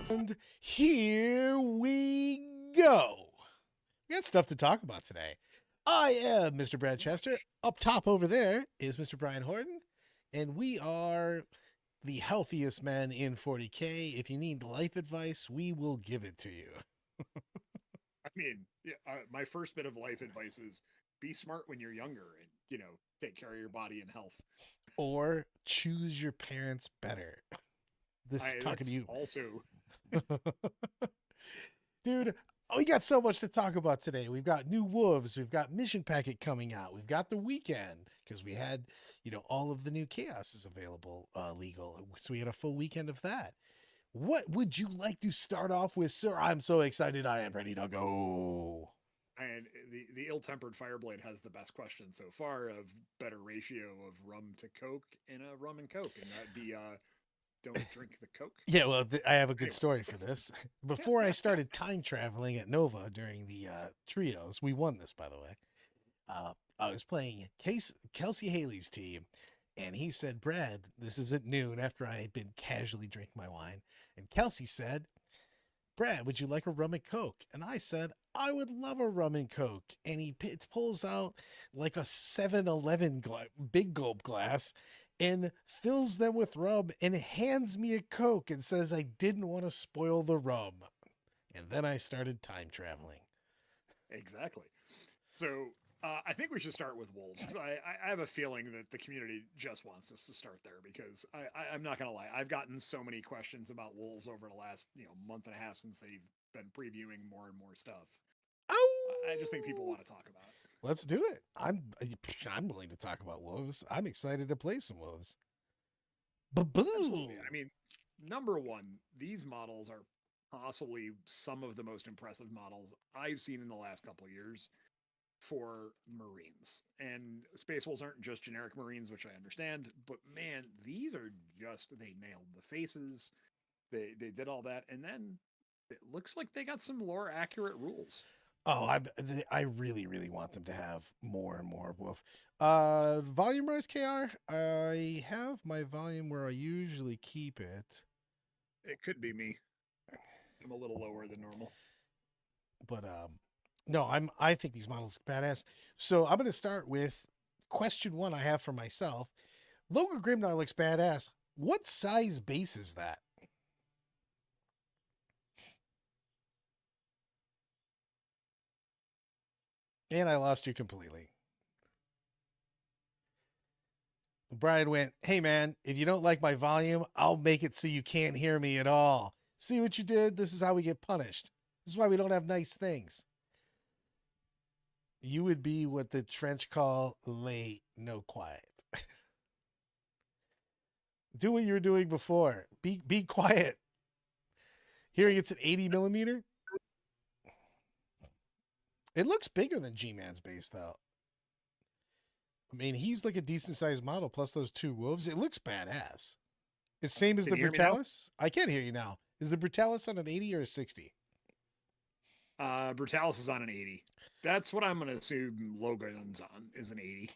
And here we go. We got stuff to talk about today. I am Mr. Brad Chester. Up top over there is Mr. Brian Horton. And we are the healthiest men in 40K. If you need life advice, we will give it to you. I mean, yeah, my first bit of life advice is be smart when you're younger and, take care of your body and health. Or choose your parents better. This is talking to That's you. also, Dude, we got so much to talk about today. We've got new wolves. We've got mission packet coming out. We've got the weekend because we had, all of the new chaos is available legal. So we had a full weekend of that. What would you like to start off with, sir? I'm so excited. I am ready to go. and the ill-tempered Fireblade has the best question so far of better ratio of rum to Coke in a rum and Coke, and that'd be don't drink the Coke. Yeah, well, I have a good Anyway. story for this. Before I started time traveling at Nova during the trios, we won this, by the way. I was playing Kelsey Haley's team, and he said, Brad, this is at noon after I had been casually drinking my wine. And Kelsey said, Brad, would you like a rum and Coke? And I said, I would love a rum and Coke. And he pulls out like a 7-Eleven big gulp glass and fills them with rum and hands me a Coke and says I didn't want to spoil the rum. And then I started time traveling. Exactly. So I think we should start with wolves because I have a feeling that the community just wants us to start there because I'm not going to lie. I've gotten so many questions about wolves over the last month and a half since they've been previewing more and more stuff. I just think people want to talk about it. Let's do it. I'm willing to talk about wolves. I'm excited to play some wolves. Absolutely. I mean, number one, these models are possibly some of the most impressive models I've seen in the last couple of years for Marines. And Space Wolves aren't just generic Marines, which I understand, but man, these are they nailed the faces. They did all that. And then it looks like they got some lore accurate rules. Oh, I really, really want them to have more and more wolf. Volume rise KR. I have my volume where I usually keep it. It could be me. I'm a little lower than normal. But no, I think these models are badass. So I'm gonna start with question one I have for myself. Logan Grimnar looks badass. What size base is that? And I lost you completely. Brian went, hey man, if you don't like my volume, I'll make it so you can't hear me at all. See what you did? This is how we get punished. This is why we don't have nice things. You would be what the trench call late, no quiet. Do what you were doing before. Be quiet. Hearing it's an 80 millimeter. It looks bigger than G-Man's base, though. I mean, he's like a decent sized model plus those two wolves. It looks badass. It's same as the Brutalis. I can't hear you now. Is the Brutalis on an 80 or a 60? Brutalis is on an 80. That's what I'm going to assume Logan's on is an 80.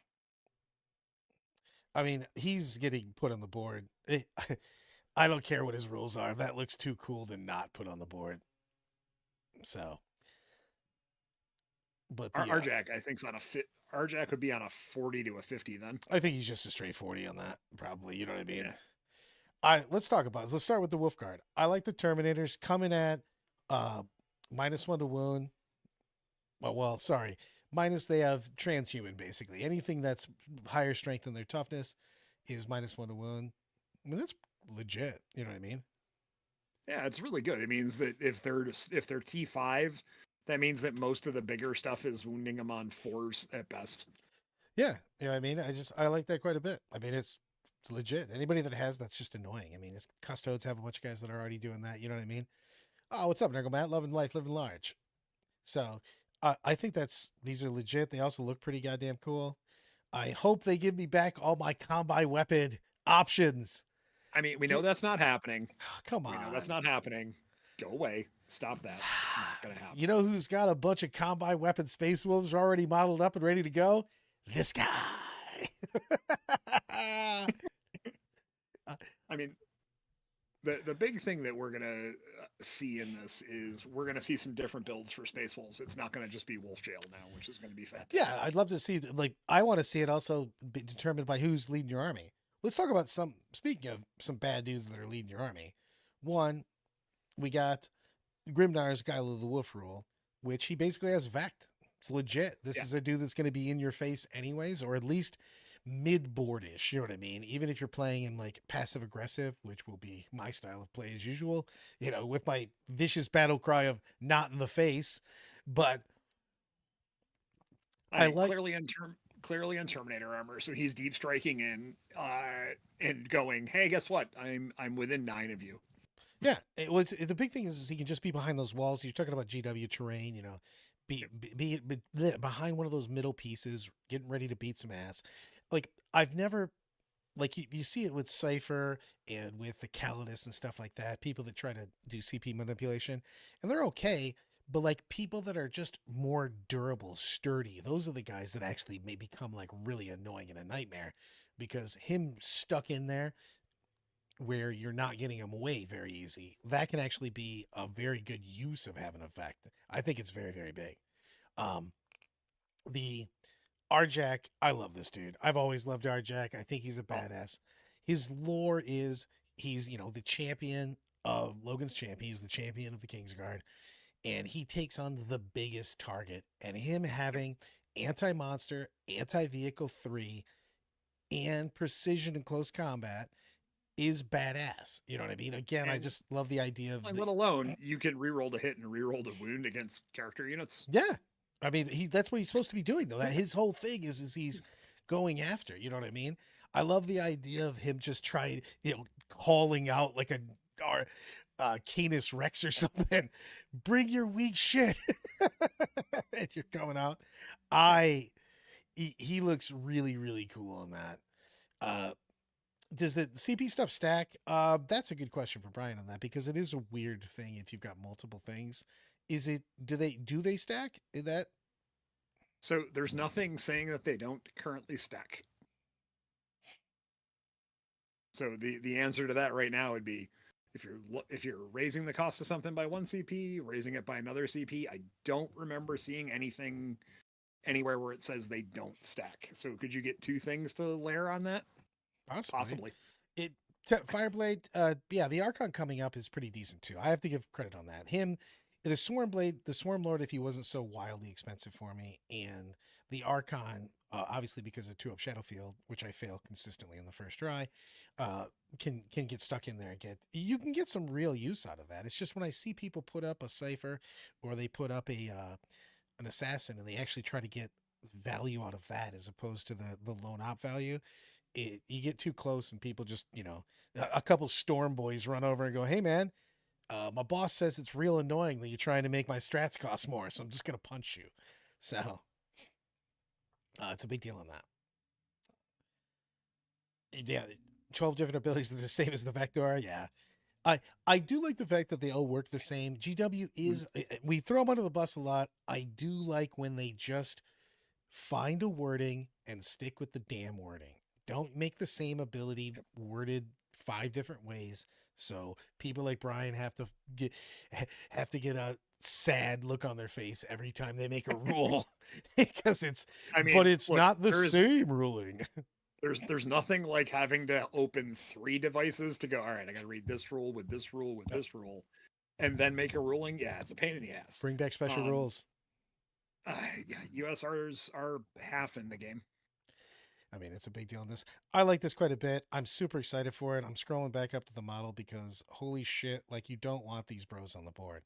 I mean, he's getting put on the board. I don't care what his rules are. That looks too cool to not put on the board. So, but the, Arjack, I think, is on a fit. Arjack would be on a 40 to a 50 then. I think he's just a straight 40 on that, probably. You know what I mean? Yeah. Let's talk about this. Let's start with the Wolf Guard. I like the Terminators coming at -1 to wound. Well, sorry. Minus they have transhuman, basically. Anything that's higher strength than their toughness is -1 to wound. I mean, that's legit. You know what I mean? Yeah, it's really good. It means that if they're T5, that means that most of the bigger stuff is wounding them on 4s at best. Yeah, you know what I mean? I like that quite a bit. I mean, it's legit. Anybody that has that's just annoying. I mean, Custodes have a bunch of guys that are already doing that. You know what I mean? Oh, what's up, Nickel Matt? Loving life, living large. So I think these are legit. They also look pretty goddamn cool. I hope they give me back all my combi weapon options. I mean, we know that's not happening. Oh, come on. We know that's not happening. Go away. Stop that. It's not going to happen. You know who's got a bunch of combi weapon Space Wolves already modeled up and ready to go? This guy. I mean, the big thing that we're going to see in this is we're going to see some different builds for Space Wolves. It's not going to just be Wolf Jail now, which is going to be fantastic. Yeah, I'd love to see. Like, I want to see it also be determined by who's leading your army. Let's talk about some. Speaking of some bad dudes that are leading your army, one, we got Grimnar's Guile of the Wolf rule, which he basically has Vect. It's legit. This Yeah. is a dude that's going to be in your face anyways, or at least mid-boardish. You know what I mean? Even if you're playing in like passive aggressive, which will be my style of play as usual, you know, with my vicious battle cry of not in the face, but I mean, like clearly in Terminator armor, so he's deep striking in and going, hey, guess what? I'm within 9 of you. yeah. The big thing is he can just be behind those walls. You're talking about GW terrain, you know, be behind one of those middle pieces, getting ready to beat some ass. Like I've never, like you see it with Cypher and with the Calidus and stuff like that. People that try to do CP manipulation, and they're okay. But like people that are just more durable, sturdy, those are the guys that actually may become like really annoying and a nightmare, because him stuck in there where you're not getting him away very easy, that can actually be a very good use of having an effect. I think it's very, very big. Um, the Arjack, I love this dude. I've always loved Arjack. I think he's a badass. His lore is he's, you know, the champion of Logan's champion. He's the champion of the Kingsguard, and he takes on the biggest target. And him having anti-monster, anti-vehicle 3, and precision in close combat is badass. You know what I mean? Again, I And- just love the idea of Let alone you can reroll to hit and reroll to wound against character units. yeah. I mean, that's what he's supposed to be doing though. That his whole thing is he's going after, you know what I mean? I love the idea of him just trying, you know, calling out like a Canis Rex or something. Bring your weak shit. And you're coming out. He looks really, really cool on that. Does the CP stuff stack? That's a good question for Brian on that, because it is a weird thing if you've got multiple things. Is it do they stack? Is that So there's nothing saying that they don't currently stack. So the answer to that right now would be if you're raising the cost of something by 1 CP, raising it by another CP. I don't remember seeing anything anywhere where it says they don't stack. So could you get 2 things to layer on that? Possibly. Fireblade? Yeah, the Archon coming up is pretty decent too. I have to give credit on that. Him, the Swarmblade, the Swarmlord, if he wasn't so wildly expensive for me, and the Archon, obviously because of 2-up Shadowfield, which I fail consistently in the first try, can get stuck in there and you can get some real use out of that. It's just when I see people put up a Cypher or they put up an Assassin and they actually try to get value out of that as opposed to the lone op value, you get too close and people just, you know, a couple Storm boys run over and go, hey man, my boss says it's real annoying that you're trying to make my strats cost more, so I'm just going to punch you. So it's a big deal on that. Yeah, 12 different abilities that are the same as the Vector. Yeah. I do like the fact that they all work the same. GW is, we throw them under the bus a lot. I do like when they just find a wording and stick with the damn wording. Don't make the same ability worded 5 different ways. So people like Brian have to get a sad look on their face every time they make a rule because it's look, not the same ruling. There's nothing like having to open 3 devices to go, all right, I got to read this rule with this rule with this rule and then make a ruling. Yeah, it's a pain in the ass. Bring back special rules. Yeah, USRs are half in the game. I mean, it's a big deal in this. I like this quite a bit. I'm super excited for it. I'm scrolling back up to the model because holy shit, like you don't want these bros on the board.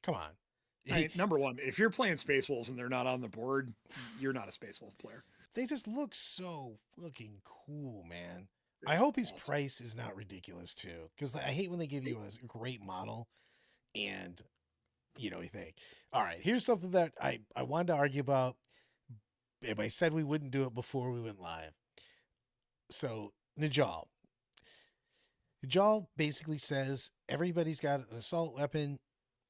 Come on. Number one, if you're playing Space Wolves and they're not on the board, you're not a Space Wolf player. They just look so fucking cool, man. I hope his price is not ridiculous too, because I hate when they give you a great model and you think, all right, here's something that I wanted to argue about. And I said we wouldn't do it before we went live. So Najal basically says everybody's got an assault weapon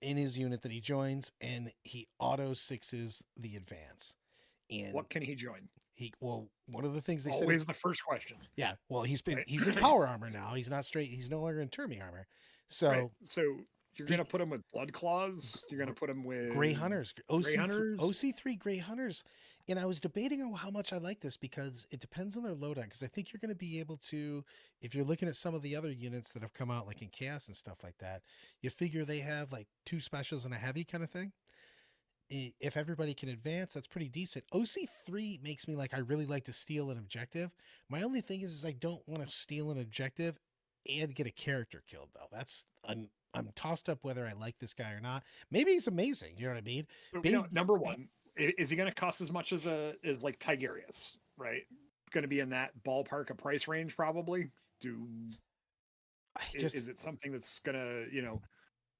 in his unit that he joins, and he auto 6s the advance. And what can he join? One of the things they said always the first question. Yeah, well, he's in power armor now. He's not straight. He's no longer in Termi armor. So right. So You're gonna put him with Blood Claws. You're gonna put him with Gray Hunters, Grey Hunters. OC3 Gray Hunters. And I was debating on how much I like this because it depends on their loadout. Because I think you're going to be able to, if you're looking at some of the other units that have come out, like in Chaos and stuff like that, you figure they have like 2 specials and a heavy kind of thing. If everybody can advance, that's pretty decent. OC3 makes me like, I really like to steal an objective. My only thing is I don't want to steal an objective and get a character killed, though. I'm tossed up whether I like this guy or not. Maybe he's amazing. You know what I mean? Number one, is he going to cost as much as like Tigerius? Right, going to be in that ballpark of price range probably. Is it something that's going to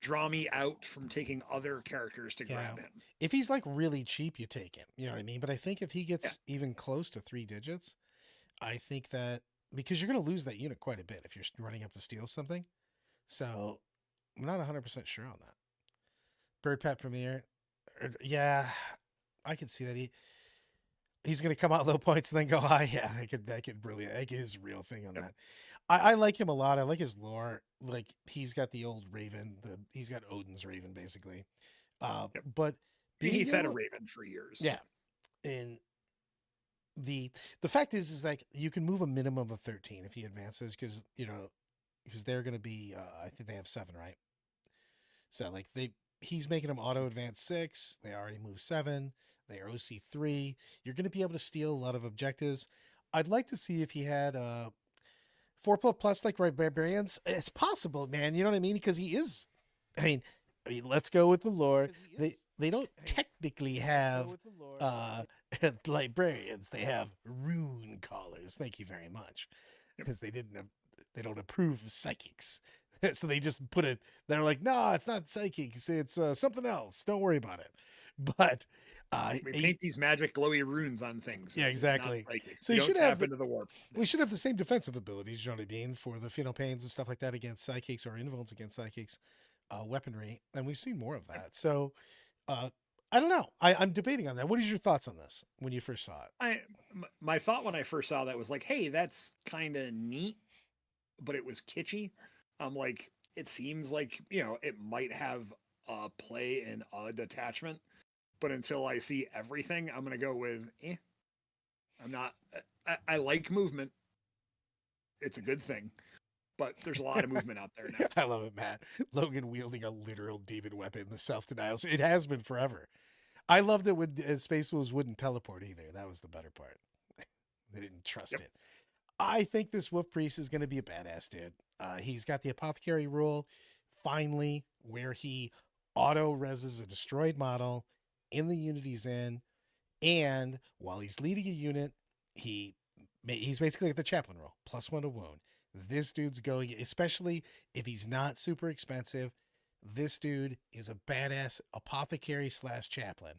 draw me out from taking other characters to grab him? If he's like really cheap, you take him. You know what I mean? But I think if he gets even close to 3 digits, I think that because you're going to lose that unit quite a bit if you're running up to steal something. So I'm not 100% sure on that. Bird Pet Premier. Yeah, I can see that he's going to come out low points and then go high. Yeah, I could really, I get his real thing on that. I like him a lot. I like his lore. Like he's got the old Raven, he's got Odin's Raven basically. But he's had a Raven for years. Yeah. And the fact is like you can move a minimum of 13 if he advances because they're going to be I think they have 7, right? So like he's making them auto advance 6. They already move 7. They are OC3. You're going to be able to steal a lot of objectives. I'd like to see if he had 4+ like barbarians. It's possible, man. You know what I mean? Because he is. I mean, let's go with the lore. They don't technically have librarians. They have rune callers. Thank you very much. Because they don't approve of psychics. So they just put it, they're like, no, it's not psychics. It's something else. Don't worry about it. But we paint these magic glowy runes on things. Yeah, exactly. So you should have into the warp. We should have the same defensive abilities, you know what I mean, for the Phenopanes and stuff like that against psychics or invulns against psychics weaponry. And we've seen more of that. So I don't know. I'm debating on that. What is your thoughts on this when you first saw it? My thought when I first saw that was like, hey, that's kind of neat, but it was kitschy. I'm like, it seems like, it might have a play in a detachment, but until I see everything, I'm going to go with, I'm not, I like movement. It's a good thing, but there's a lot of movement out there now. I love it, Matt. Logan wielding a literal demon weapon, the self-denial. It has been forever. I loved it when Space Wolves wouldn't teleport either. That was the better part. They didn't trust it. I think this Wolf Priest is going to be a badass dude. He's got the Apothecary rule, finally, where he auto-reses a destroyed model in the unit he's in, and while he's leading a unit, he's basically like the chaplain role, +1 to wound. This dude's going, especially if he's not super expensive, this dude is a badass Apothecary / chaplain.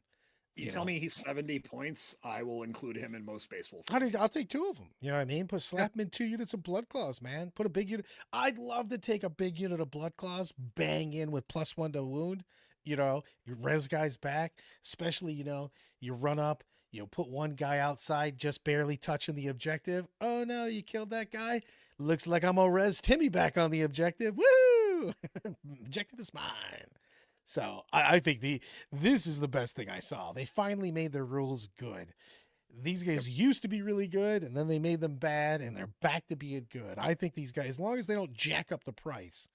You tell me he's 70 points, I will include him in most Space Wolf. I'll take 2 of them. You know what I mean? Slap him in 2 units of Blood Claws, man. Put a big unit. I'd love to take a big unit of Blood Claws, bang in with +1 to wound. You res guys back, especially, you run up, put one guy outside, just barely touching the objective. Oh no, you killed that guy. Looks like I'm gonna res Timmy back on the objective. Woo! Objective is mine. So I think this is the best thing I saw. They finally made their rules good. These guys used to be really good, and then they made them bad, and they're back to being good. I think these guys, as long as they don't jack up the price,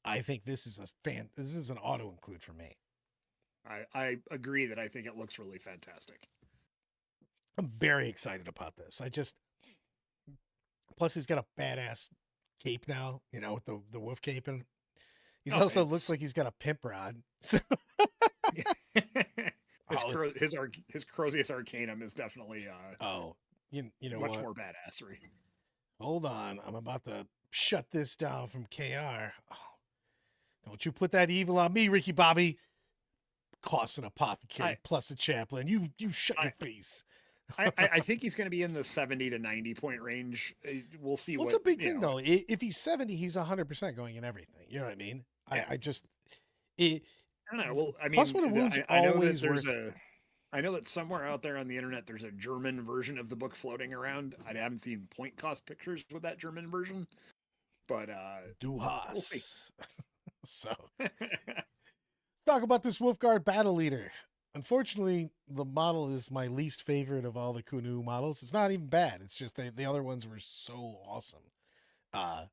I think this is an auto include for me. I agree that I think it looks really fantastic. I'm very excited about this. Plus he's got a badass cape now, with the wolf cape, and he's also looks like he's got a pimp rod. So his Crozius Arcanum is definitely much more badassery. Hold on, I'm about to shut this down from KR. Oh, don't you put that evil on me, Ricky Bobby. Cost an Apothecary plus a chaplain. You shut your face. I think he's going to be in the 70 to 90 point range. We'll see. Well, it's a big thing though. If he's 70, he's 100% going in everything. You know what I mean? Yeah. I don't know. Well, I mean, +1 to wounds always worth. I know that somewhere out there on the internet, there's a German version of the book floating around. I haven't seen point cost pictures with that German version, but Du hast. So let's talk about this Wolfguard battle leader. Unfortunately, the model is my least favorite of all the Kunu models. It's not even bad. It's just the other ones were so awesome. Uh,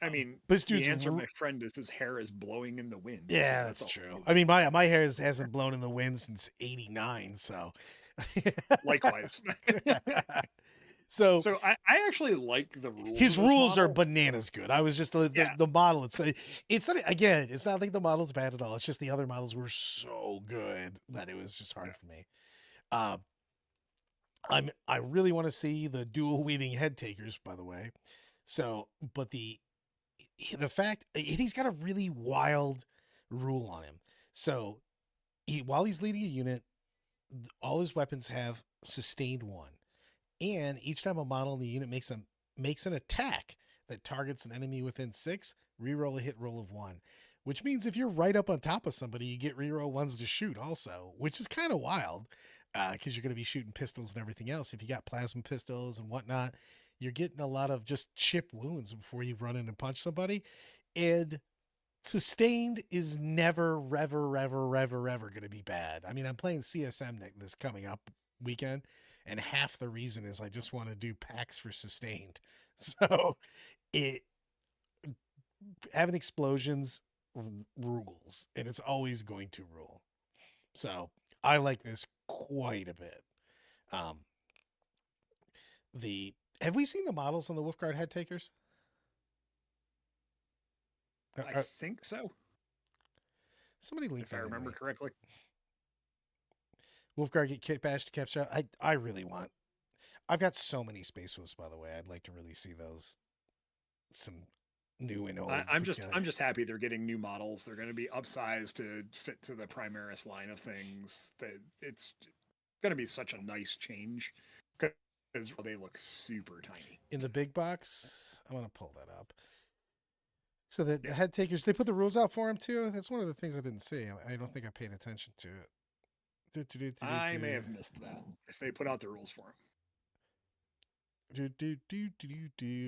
I mean, this the dude's answer, my friend, is his hair is blowing in the wind. So yeah, that's that's all. true. I mean, my hair hasn't blown in the wind since '89, so Likewise. so So I actually like the rules his of this rules are model. bananas good. I was just Yeah. the model. It's not again. It's not like the model's bad at all. It's just the other models were so good that it was just hard for me. Uh, I really want to see the dual weaving head takers. By the way, so but the fact he's got a really wild rule on him. So while he's leading a unit, all his weapons have sustained one. And each time a model in the unit makes an attack that targets an enemy within 6, reroll a hit roll of 1. Which means if you're right up on top of somebody, you get reroll ones to shoot also, which is kind of wild because you're going to be shooting pistols and everything else. If you got plasma pistols and whatnot, you're getting a lot of just chip wounds before you run in and punch somebody. And sustained is never, ever going to be bad. I mean, I'm playing CSM this coming up weekend, and half the reason is I just want to do packs for sustained. So it having explosions rules, and it's always going to rule. So I like this quite a bit. The have we seen the models on the Wolfguard head takers? I think so. Somebody linked if I remember correctly. Wolfguard get kick bashed, kept shot. I really want. I've got so many Space Wolves, by the way. I'd like to really see those. Some new and old. I'm just happy they're getting new models. They're going to be upsized to fit to the Primaris line of things. That it's going to be such a nice change because they look super tiny. In the big box, I'm going to pull that up. So the head takers, they put the rules out for him too. That's one of the things I didn't see. I don't think I paid attention to it. I may have missed that if they put out the rules for him.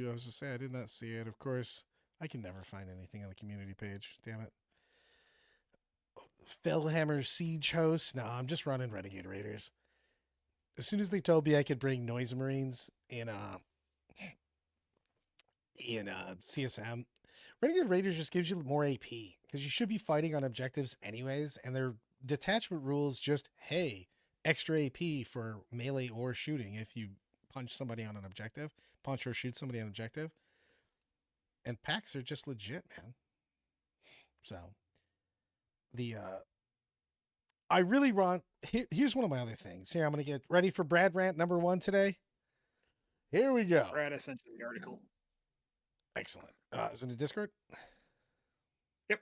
I was just saying I did not see it. Of course, I can never find anything on the community page. Damn it. Fellhammer Siege Host. No, I'm just running Renegade Raiders. As soon as they told me I could bring Noise Marines in CSM, Renegade Raiders just gives you more AP because you should be fighting on objectives anyways, and their detachment rules just, hey, extra AP for melee or shooting if you punch somebody on an objective, punch or shoot somebody on an objective. And packs are just legit, man. So I really want here's one of my other things. Here, I'm gonna get ready for Brad Rant number 1 today. Here we go. Brad, I sent you the article. Excellent. Is it in Discord? Yep.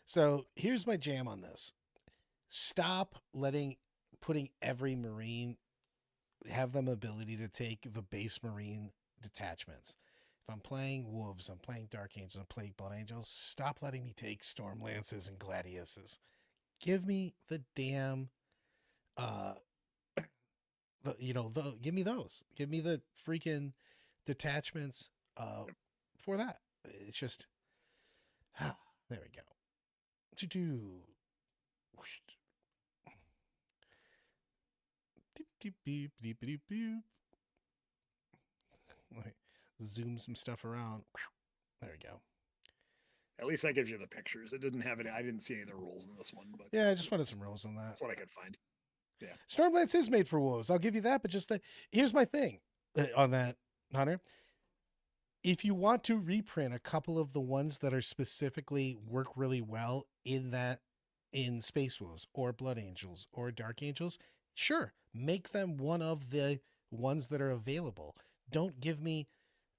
So here's my jam on this. Stop putting every Marine have them ability to take the base Marine detachments. If I'm playing Wolves, I'm playing Dark Angels, I'm playing Blood Angels, stop letting me take Storm Lances and Gladiuses. Give me the damn give me those. Give me the freaking detachments for that. It's just there we go. Zoom some stuff around. There we go. At least that gives you the pictures. It didn't have any. I didn't see any of the rules in this one, but yeah, I just wanted some rules on that. That's what I could find. Yeah, Stormlance is made for wolves. I'll give you that, but here's my thing on that, Hunter. If you want to reprint a couple of the ones that are specifically work really well in Space Wolves or Blood Angels or Dark Angels, sure, make them one of the ones that are available. Don't give me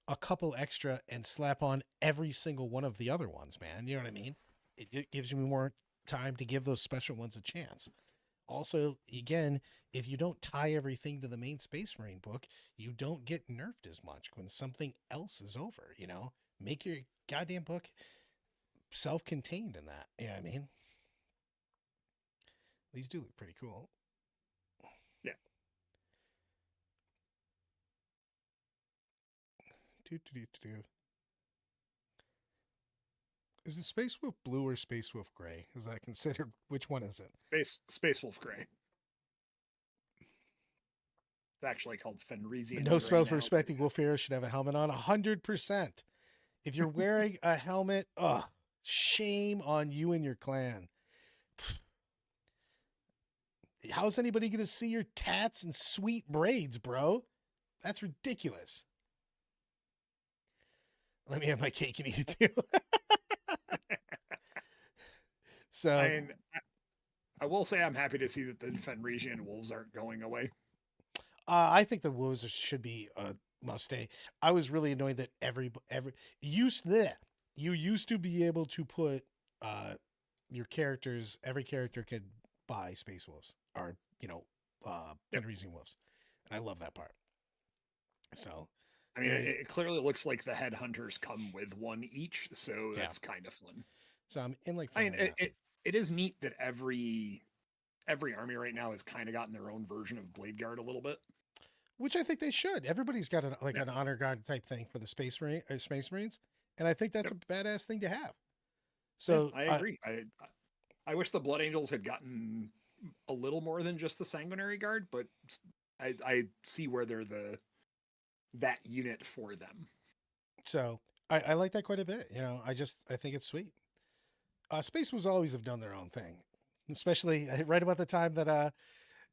a couple extra and slap on every single one of the other ones, man. You know what I mean? It gives me more time to give those special ones a chance. Also, again, if you don't tie everything to the main Space Marine book, you don't get nerfed as much when something else is over, you know? Make your goddamn book self-contained in that. You know what I mean? These do look pretty cool. Yeah. Is the Space Wolf blue or Space Wolf gray? Is that considered? Which one is it? Space Wolf Gray. It's actually called Fenrisian No Gray now. self-respecting wolf hero should have a helmet on. 100%. If you're wearing a helmet, shame on you and your clan. How's anybody going to see your tats and sweet braids, bro? That's ridiculous. Let me have my cake and eat it too. So I will say I'm happy to see that the Fenrisian wolves aren't going away. I think the wolves should be must stay. I was really annoyed that you used to be able to put your characters. Every character could buy Space Wolves or Fenrisian wolves, and I love that part. So, I mean, it clearly looks like the headhunters come with one each, so that's kind of fun. So I'm in like. I mean, it is neat that every army right now has kind of gotten their own version of Blade Guard a little bit, which I think they should. Everybody's got an honor guard type thing for the Space Marines, and I think that's a badass thing to have. So I agree. I wish the Blood Angels had gotten a little more than just the Sanguinary Guard, but I see where they're that unit for them. So I like that quite a bit. I think it's sweet. Space Wolves always have done their own thing, especially right about the time that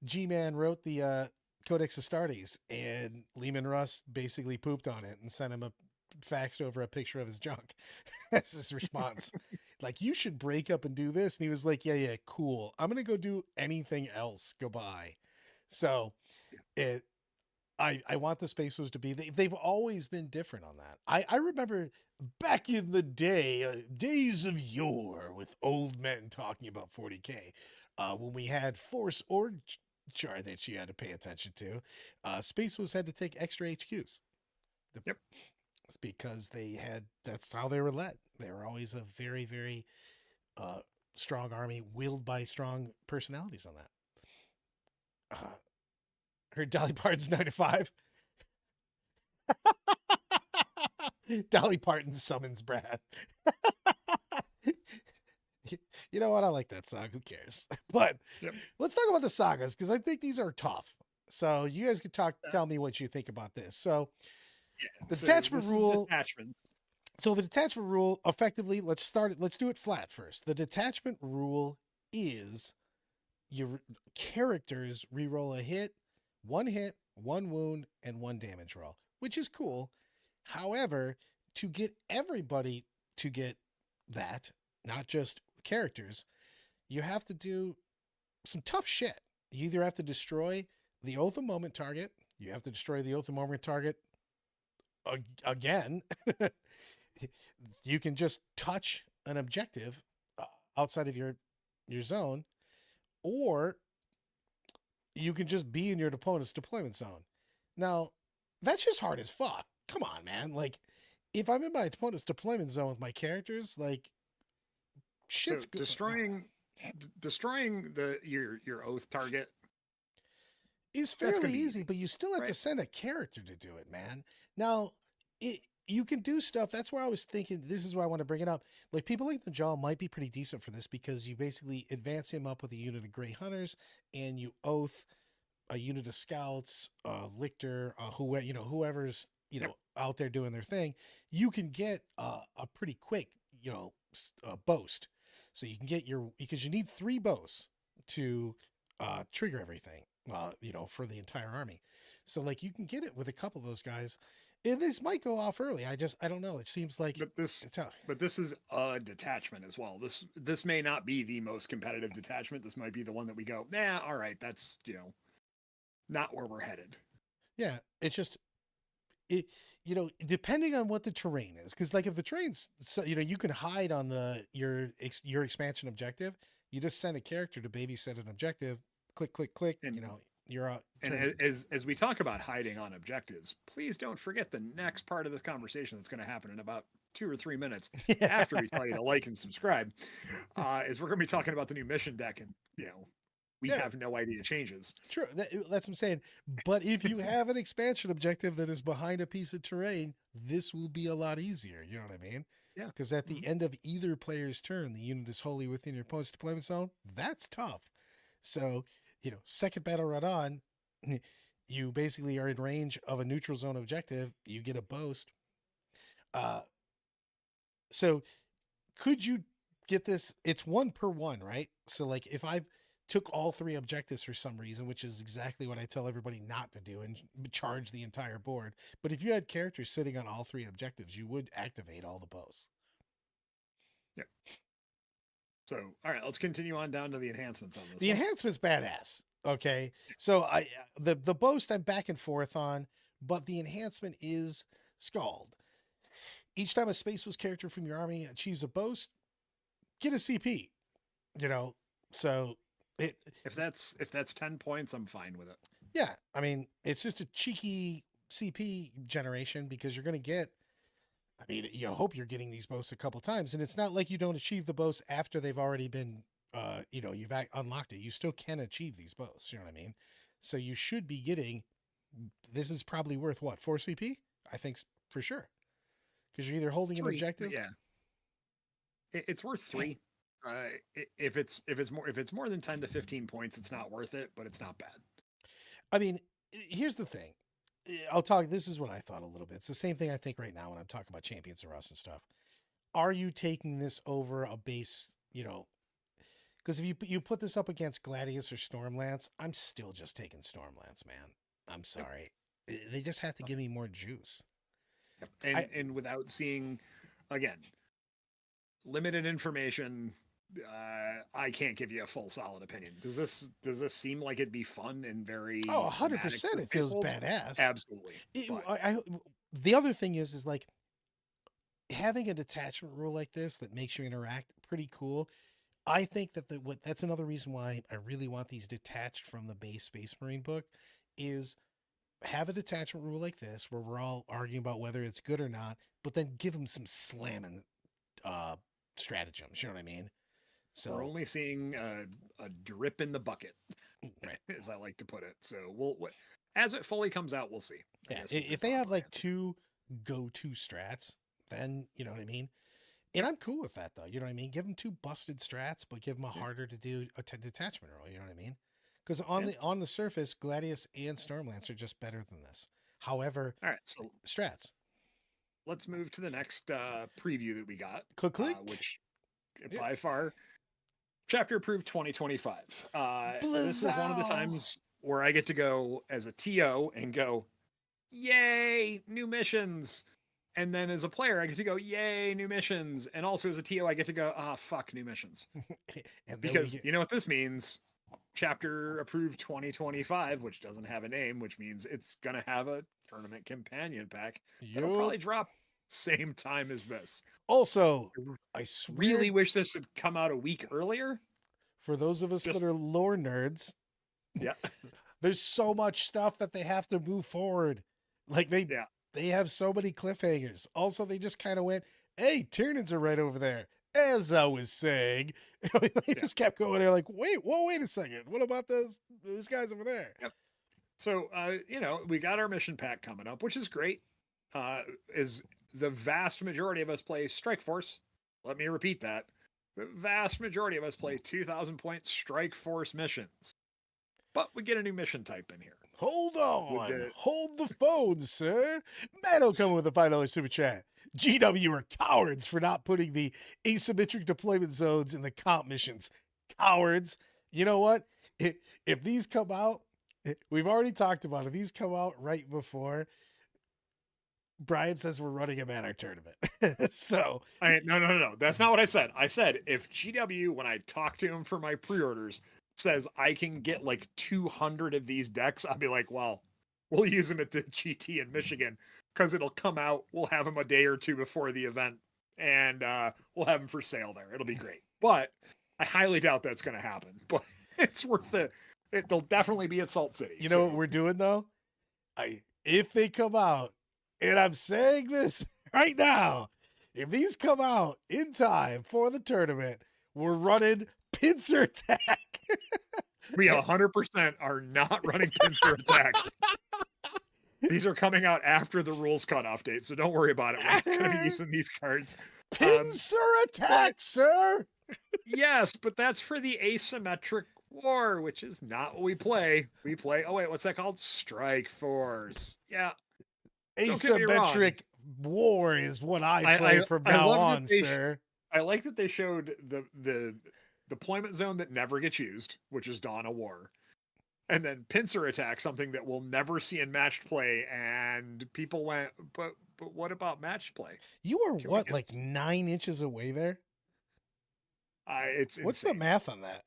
G-Man wrote the Codex Astartes, and Lehman Russ basically pooped on it and sent him faxed over a picture of his junk as his response. Like, you should break up and do this. And he was like, yeah, cool. I'm going to go do anything else. Goodbye. So I want the Space Wolves to be, they've always been different on that. I remember back in the day, days of yore, with old men talking about 40K, when we had Force org chart that you had to pay attention to, Space Wolves had to take extra HQs. It's because that's how they were led. They were always a very, very strong army, willed by strong personalities on that. Heard Dolly Parton's 9 to 5. Dolly Parton summons Brad. You know what? I like that song. Who cares? But let's talk about the sagas, because I think these are tough. So you guys can tell me what you think about this. So the detachment rule. So the detachment rule, effectively, let's do it flat first. The detachment rule is your characters reroll a hit, one wound, and 1 damage roll, which is cool. However, to get everybody to get that, not just characters, you have to do some tough shit. You either have to destroy the Oath of Moment target, you have to destroy the Oath of Moment target again. You can just touch an objective outside of your zone, or you can just be in your opponent's deployment zone. Now, that's just hard as fuck. Come on, man. Like, if I'm in my opponent's deployment zone with my characters, like, shit's good. Destroying your Oath target is fairly easy, but you still have to send a character to do it, man. Now, you can do stuff. That's where I was thinking, this is why I want to bring it up. Like, people like the Jaw might be pretty decent for this, because you basically advance him up with a unit of Grey Hunters, and you Oath a unit of Scouts, Lictor, whoever's, out there doing their thing. You can get a pretty quick, boast. So you can get because you need 3 boasts to trigger everything, for the entire army. So, like, you can get it with a couple of those guys. And this might go off early. I don't know. It seems like it's tough. But this is a detachment as well. This may not be the most competitive detachment. This might be the one that we go, nah, all right, that's, not where we're headed. Yeah, it's just, depending on what the terrain is. Because, like, if the terrain's, you can hide on your expansion objective. You just send a character to babysit an objective. Click, click, click. And, you're out. And as we talk about hiding on objectives, please don't forget the next part of this conversation that's going to happen in about 2 or 3 minutes after we tell you to like and subscribe, is we're going to be talking about the new mission deck, and we have no idea changes. True, that's what I'm saying. But if you have an expansion objective that is behind a piece of terrain, this will be a lot easier. You know what I mean? Yeah. Because at the end of either player's turn, the unit is wholly within your opponent's deployment zone. That's tough. So, second battle run on, you basically are in range of a neutral zone objective. You get a boast. So could you get this? It's 1 per 1, right? So like if I took all 3 objectives for some reason, which is exactly what I tell everybody not to do, and charge the entire board. But if you had characters sitting on all 3 objectives, you would activate all the boasts. Yeah. So, all right, let's continue on down to the enhancements on this. The enhancement's badass. Okay. So the boast I'm back and forth on, but the enhancement is Scald. Each time a Space character from your army achieves a boast, get a CP. So if that's 10 points, I'm fine with it. Yeah, I mean, it's just a cheeky CP generation because you're going to get. I mean, you hope you're getting these boasts a couple times, and it's not like you don't achieve the boasts after they've already been, you've unlocked it. You still can achieve these boasts. You know what I mean? So you should be getting. This is probably worth what, 4 CP? I think for sure, because you're either holding 3, an objective. Yeah, it's worth 3. If it's more than 10 to 15 points, it's not worth it, but it's not bad. I mean, here's the thing. This is what I thought a little bit. It's the same thing I think right now when I'm talking about Champions of Rust and stuff. Are you taking this over a base, because if you put this up against Gladius or Stormlance, I'm still just taking Stormlance, man. I'm sorry. They just have to give me more juice. And without seeing, again, limited information, I can't give you a full solid opinion. Does this seem like it'd be fun and very 100%? It feels badass. Absolutely. The other thing is like having a detachment rule like this that makes you interact pretty cool. I think that that's another reason why I really want these detached from the base Space Marine book is have a detachment rule like this where we're all arguing about whether it's good or not, but then give them some slamming stratagems. You know what I mean? So we're only seeing a drip in the bucket, as I like to put it. So as it fully comes out, we'll see. Yeah, if they have like 2 go-to strats, then you know what I mean. And I'm cool with that though. You know what I mean? Give them 2 busted strats, but give them a harder to do a detachment roll. You know what I mean? Because on the surface, Gladius and Stormlance are just better than this. However, all right, so strats. Let's move to the next preview that we got, which by far. Chapter approved 2025. This is one of the times where I get to go as a TO and go, yay, new missions. And then as a player, I get to go, yay, new missions. And also as a TO, I get to go, fuck, new missions. Because you know what this means? Chapter approved 2025, which doesn't have a name, which means it's going to have a tournament companion pack. It'll probably drop same time as this. Also, I really wish this had come out a week earlier. For those of us that are lore nerds, yeah, there's so much stuff that they have to move forward. Like they have so many cliffhangers. Also, they just kind of went, "Hey, Tyranids are right over there." As I was saying, they just kept going. They're like, wait a second. What about those guys over there? Yep. So, we got our mission pack coming up, which is great. Is the vast majority of us play Strike Force. Let me repeat that. The vast majority of us play 2,000 point Strike Force missions. But we get a new mission type in here. Hold on. Hold the phone, sir. Matt'll come with a $5 super chat. GW are cowards for not putting the asymmetric deployment zones in the comp missions. Cowards. You know what? If these come out, we've already talked about it. These come out right before Brian says we're running a Monarch tournament. So no. That's not what I said. I said if GW, when I talk to him for my pre-orders, says I can get like 200 of these decks, I'll be like, well, we'll use them at the GT in Michigan because it'll come out. We'll have them a day or 2 before the event, and we'll have them for sale there. It'll be great. But I highly doubt that's going to happen. But it's worth it. They'll definitely be at Salt City. You know what we're doing though? If they come out, and I'm saying this right now, if these come out in time for the tournament, we're running Pincer Attack. We 100% are not running Pincer Attack. These are coming out after the rules cutoff date, so don't worry about it. We're not going to be using these cards. Pincer attack, sir. Yes, but that's for the asymmetric war, which is not what we play. We play, oh wait, what's that called? Strike Force. Yeah. Don't get me wrong. Asymmetric war is what I play from now on, sir. I like that they showed the deployment zone that never gets used, which is Dawn of War. And then pincer attack, something that we'll never see in matched play, and people went, but what about matched play? You are what, like 9 inches away there? It's what's insane. the math on that?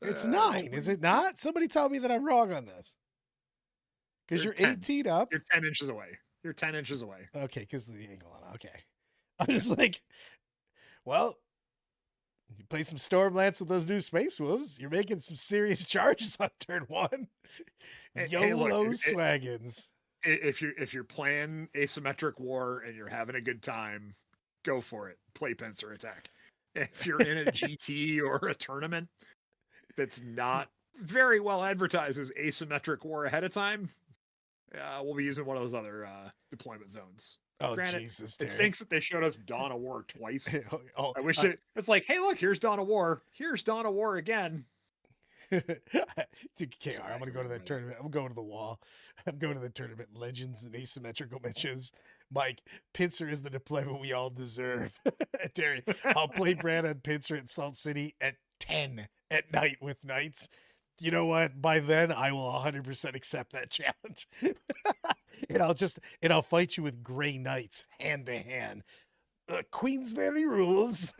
It's 9, is it not? Somebody tell me that I'm wrong on this. Because you're 18 up. You're 10 inches away. You're 10 inches away. Okay, because of the angle on. Okay. I'm just like, well, you play some Stormlance with those new Space Wolves, you're making some serious charges on turn 1. YOLO swaggins. If you're playing asymmetric war and you're having a good time, go for it. Play pincer attack. If you're in a GT or a tournament that's not very well advertised as asymmetric war ahead of time, we'll be using one of those other deployment zones. Oh, granted, Jesus, it stinks that they showed us Dawn of War twice. I wish it's like, hey, look, here's Dawn of War. Here's Dawn of War again. Dude, KR, I'm going to go to that tournament. I'm going to the wall. I'm going to the tournament. Legends and asymmetrical matches. Mike, pincer is the deployment we all deserve. Terry, I'll play Brad on pincer at Salt City at 10 at night with Knights. You know what? By then, I will 100% accept that challenge. and I'll fight you with Gray Knights hand to hand. Queensberry rules.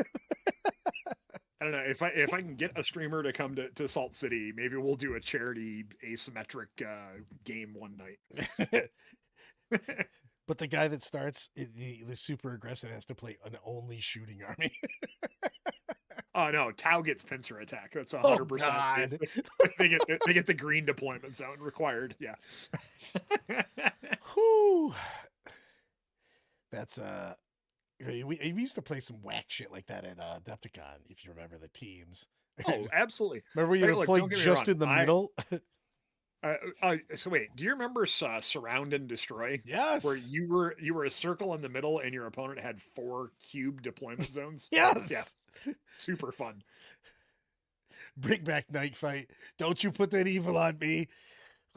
I don't know if I can get a streamer to come to Salt City, maybe we'll do a charity asymmetric game one night. But the guy that starts the super aggressive has to play an only shooting army. Oh no, Tau gets pincer attack. That's 100%. They get the green deployment zone required. Yeah. Whew. That's we used to play some whack shit like that at Adepticon, if you remember the teams. Oh, absolutely. Remember you would play just in the middle? So wait, do you remember Surround and Destroy? Yes. Where you were a circle in the middle and your opponent had 4 cube deployment zones? Yes. Yeah. Super fun. Bring back Night Fight. Don't you put that evil on me.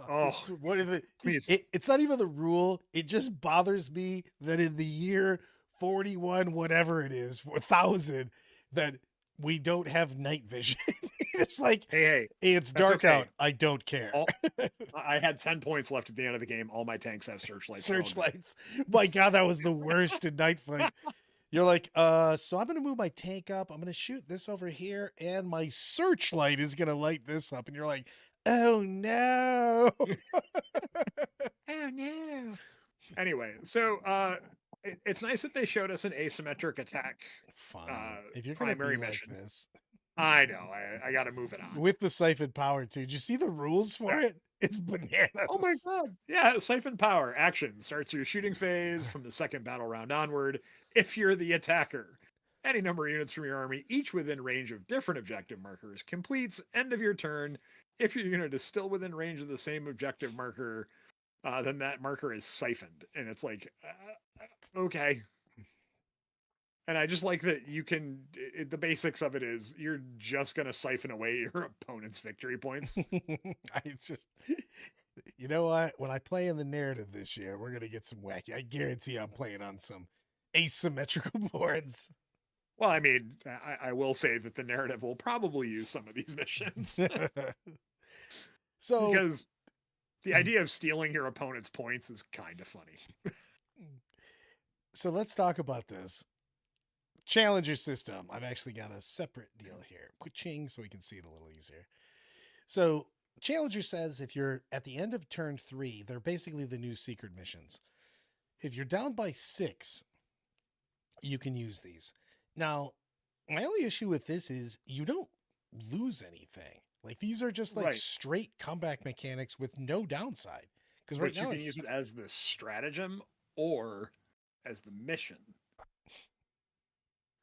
Oh, what is it? It's not even the rule. It just bothers me that in the year 41, whatever it is, 4000, that we don't have night vision. It's like, hey, it's dark out. I don't care. I had 10 points left at the end of the game. All my tanks have searchlights. Searchlights. My God, that was the worst in Night Fight. You're like, so I'm going to move my tank up. I'm going to shoot this over here, and my searchlight is going to light this up. And you're like, oh, no. Oh, no. Anyway, so it's nice that they showed us an asymmetric attack. Fine. If you're primary mission. Like this. I know. I got to move it on. With the siphon power, too. Did you see the rules for it? It's bananas. Oh my God. Yeah, siphon power. Action starts your shooting phase from the second battle round onward if you're the attacker. Any number of units from your army, each within range of different objective markers, completes end of your turn. If your unit is still within range of the same objective marker, then that marker is siphoned. And it's like, okay. And I just like that you can, the basics of it is you're just going to siphon away your opponent's victory points. You know what? When I play in the narrative this year, we're going to get some wacky. I guarantee I'm playing on some asymmetrical boards. Well, I mean, I will say that the narrative will probably use some of these missions. So, because the idea of stealing your opponent's points is kind of funny. So let's talk about this. Challenger system. I've actually got a separate deal here. Quick-ching so we can see it a little easier. So Challenger says if you're at the end of turn 3, they're basically the new secret missions. If you're down by 6, you can use these. Now, my only issue with this is you don't lose anything. Like these are just like straight comeback mechanics with no downside. Because right now you can use it as the stratagem or as the mission.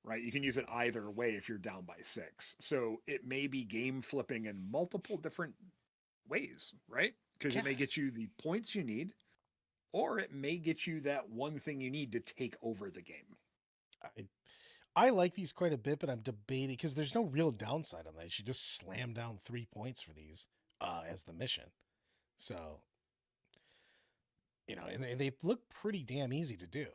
Right, you can use it either way if you're down by 6. So it may be game flipping in multiple different ways, right? Because Yeah. it may get you the points you need, or it may get you that one thing you need to take over the game. I, I like these quite a bit, but I'm debating because there's no real downside on that. You should just slam down 3 points for these as the mission. So, and they look pretty damn easy to do.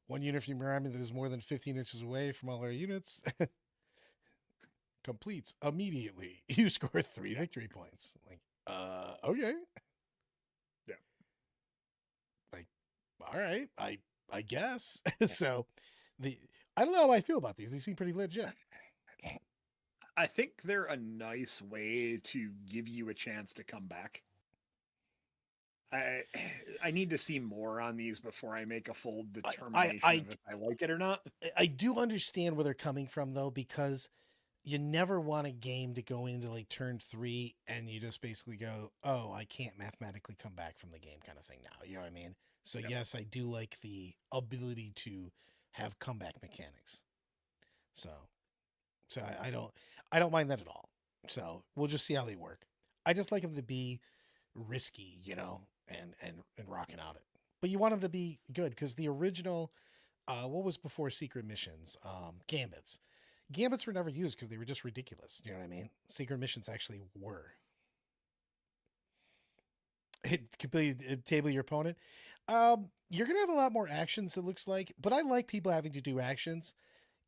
One unit from your army that is more than 15 inches away from all our units completes immediately. You score 3 victory points. Like, okay. Yeah. Like, all right, I guess. So I don't know how I feel about these. They seem pretty legit. I think they're a nice way to give you a chance to come back. I I need to see more on these before I make a full determination of if I like it or not. I do understand where they're coming from though, because you never want a game to go into like turn 3 and you just basically go, oh, I can't mathematically come back from the game kind of thing now. You know what I mean? So Yep. yes, I do like the ability to have comeback mechanics. So I don't mind that at all. So we'll just see how they work. I just like them to be risky, and rocking out it. But you want them to be good because the original, what was before secret missions? Gambits. Gambits were never used because they were just ridiculous. You know what I mean? Secret missions actually were. Hit completely table your opponent. You're gonna have a lot more actions. It looks like, but I like people having to do actions,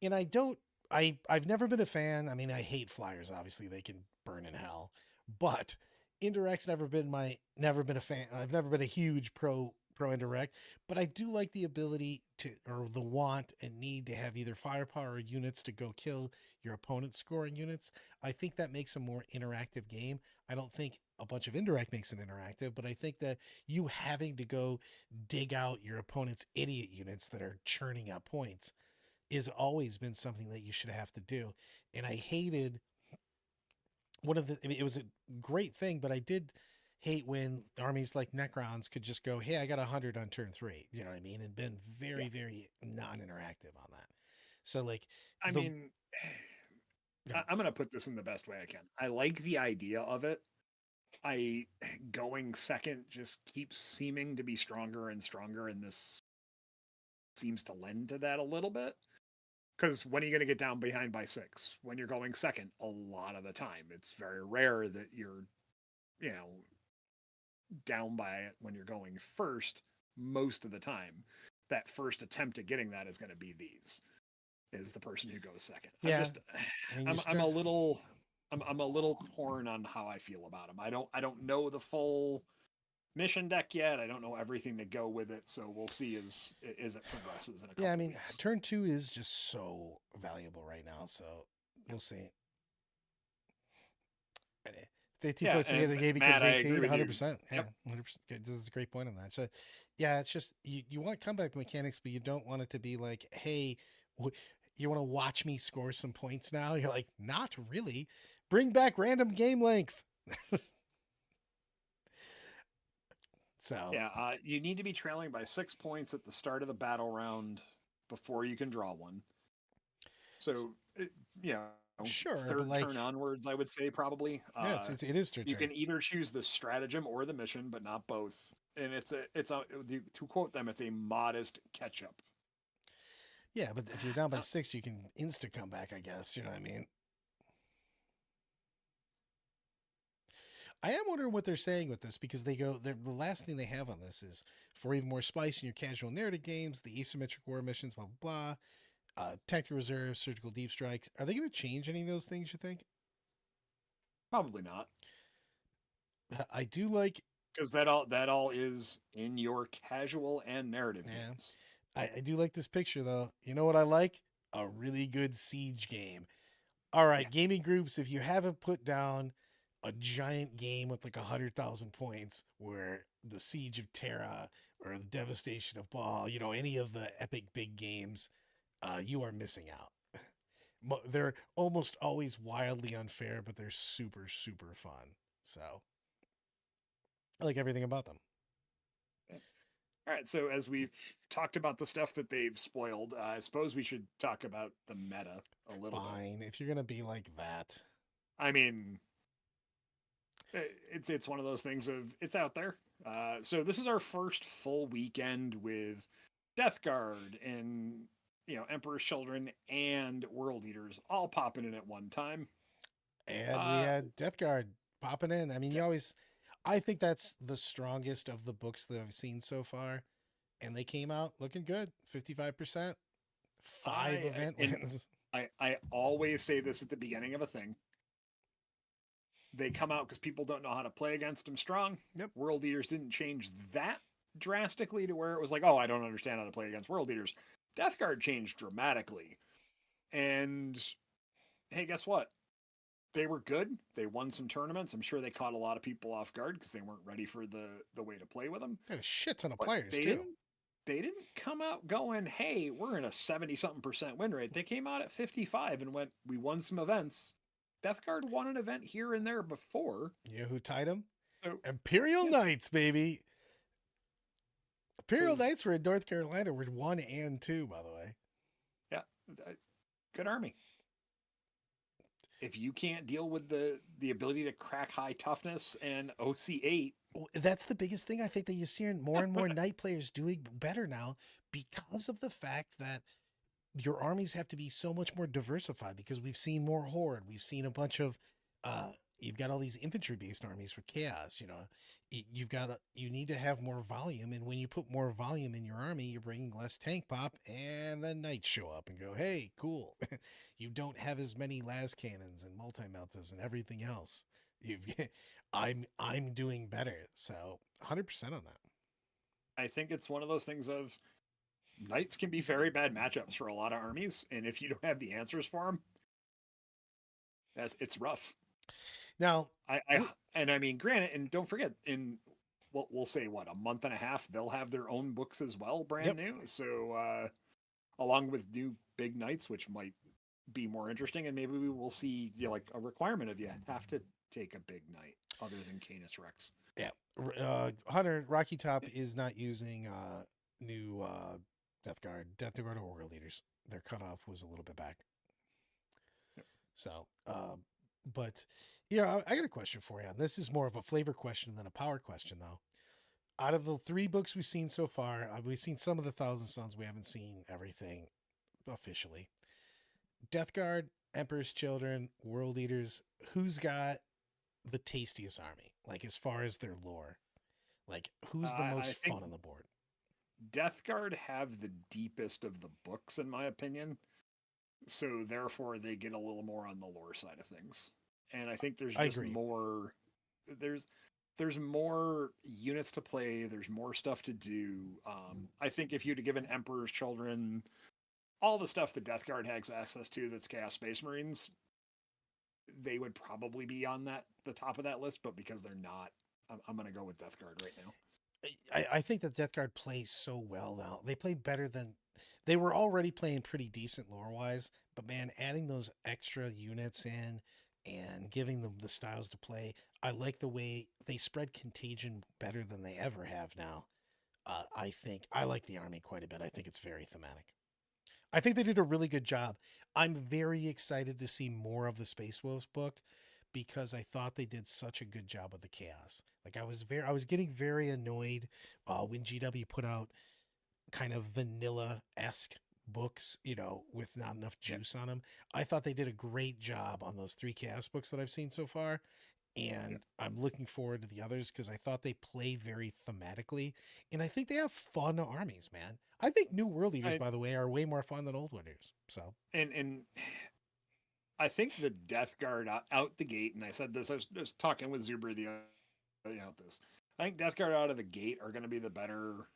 and I don't. I've never been a fan. I mean, I hate flyers. Obviously, they can burn in hell. But indirect's never been a fan. I've never been a huge pro indirect, but I do like the ability to, or the want and need to have either firepower or units to go kill your opponent's scoring units. I think that makes a more interactive game. I don't think a bunch of indirect makes it interactive, but I think that you having to go dig out your opponent's idiot units that are churning out points is always been something that you should have to do. And I hated it was a great thing, but I did hate when armies like Necrons could just go, hey, I got 100 on turn 3. You know what I mean? And been very, Yeah. very non-interactive on that. So like I mean, I'm going to put this in the best way I can. I like the idea of it. Going second just keeps seeming to be stronger and stronger, and this seems to lend to that a little bit. Because when are you going to get down behind by 6? When you're going second, a lot of the time. It's very rare that you're, down by it when you're going first. Most of the time, that first attempt at getting that is going to be is the person who goes second. Yeah. I'm a little torn on how I feel about them. I don't know the full mission deck yet. I don't know everything to go with it, so we'll see as it progresses in a couple weeks. Turn 2 is just so valuable right now, so we'll see. 15 points at the end of the game becomes 18, 100%. Yeah, 100%. This is a great point on that. So, yeah, it's just you want comeback mechanics, but you don't want it to be like, hey, you want to watch me score some points now? You're like, not really. Bring back random game length. So yeah, you need to be trailing by 6 points at the start of the battle round before you can draw one. So, sure, third turn onwards, I would say probably. Yeah, it is third you turn. can either choose the stratagem or the mission, but not both. And it's a to quote them, it's a modest catch up. Yeah, but if you're down by 6, you can insta come back, I guess. You know what I mean? I am wondering what they're saying with this because the last thing they have on this is for even more spice in your casual narrative games, the asymmetric war missions, blah, blah, blah, tactical reserve, surgical deep strikes. Are they going to change any of those things, you think? Probably not. I do like, because that all is in your casual and narrative games. I do like this picture though. You know what I like? A really good siege game. All right, gaming groups, if you haven't put down a giant game with like 100,000 points where the Siege of Terra or the Devastation of Baal, any of the epic big games, you are missing out. They're almost always wildly unfair, but they're super, super fun. So I like everything about them. All right, so as we've talked about the stuff that they've spoiled, I suppose we should talk about the meta a little bit. Fine, if you're going to be like that. I mean, it's one of those things of it's out there. So this is our first full weekend with Death Guard and Emperor's Children and World Eaters all popping in at one time. And we Uh, had Death Guard popping in. I mean, I think that's the strongest of the books that I've seen so far. And they came out looking good, 55%, five I event and wins. I always say this at the beginning of a thing. They come out because people don't know how to play against them strong. Yep. World Eaters didn't change that drastically to where it was like, oh, I don't understand how to play against World Eaters. Death Guard changed dramatically. And hey, guess what? They were good. They won some tournaments. I'm sure they caught a lot of people off guard because they weren't ready for the way to play with them. They had a shit ton of But players they too. didn't come out going, hey, we're in a 70 something percent win rate. They came out at 55 and went, we won some events. Death Guard won an event here and there before. You know who tied them? So, Imperial yeah. Knights, baby. Imperial 'Cause- Knights were in North Carolina. Were 1 and 2, by the way. yeah, good army. If you can't deal with the ability to crack high toughness and OC8, That's the biggest thing I think that you're seeing more and more Knight players doing better now because of the fact that your armies have to be so much more diversified because we've seen more Horde. We've seen a bunch of, you've got all these infantry based armies with Chaos. You need to have more volume. And when you put more volume in your army, you're bringing less tank pop, and then Knights show up and go, hey, cool. You don't have as many las cannons and multi meltas and everything else. You've, I'm doing better. So 100% on that. I think it's one of those things of Knights can be very bad matchups for a lot of armies, and if you don't have the answers for them, it's rough. Now, I mean, granted, and don't forget, in we'll say what, a month and a half, they'll have their own books as well, brand new. So along with new big Knights, which might be more interesting, and maybe we will see like a requirement of you have to take a big Knight other than Canis Rex. Yeah, Hunter Rocky Top is not using new Death Guard or World Leaders. Their cutoff was a little bit back. Yep. So, but I got a question for you. This is more of a flavor question than a power question, though. Out of the 3 books we've seen so far, we've seen some of the Thousand Sons. We haven't seen everything officially. Death Guard, Emperor's Children, World Eaters. Who's got the tastiest army? Like as far as their lore, like who's the most fun on the board? Death Guard have the deepest of the books, in my opinion. So therefore, they get a little more on the lore side of things. And I think there's just more. There's more units to play. There's more stuff to do. I think if you'd have given Emperor's Children all the stuff that Death Guard has access to, that's Chaos Space Marines, they would probably be on the top of that list. But because they're not, I'm going to go with Death Guard right now. I think that Death Guard plays so well now. They play better than they were already playing pretty decent lore wise, but man, adding those extra units in and giving them the styles to play, I like the way they spread contagion better than they ever have now. I think I like the army quite a bit. I think it's very thematic. I think they did a really good job. I'm very excited to see more of the Space Wolves book because I thought they did such a good job with the chaos. Like I was getting very annoyed when GW put out kind of vanilla-esque books, with not enough juice on them. I thought they did a great job on those 3 chaos books that I've seen so far. And I'm looking forward to the others because I thought they play very thematically. And I think they have fun armies, man. I think new World Eaters, by the way, are way more fun than old winners. So and I think the Death Guard out the gate, and I said this, I was talking with Zuber the other day about this. I think Death Guard out of the gate are going to be the better,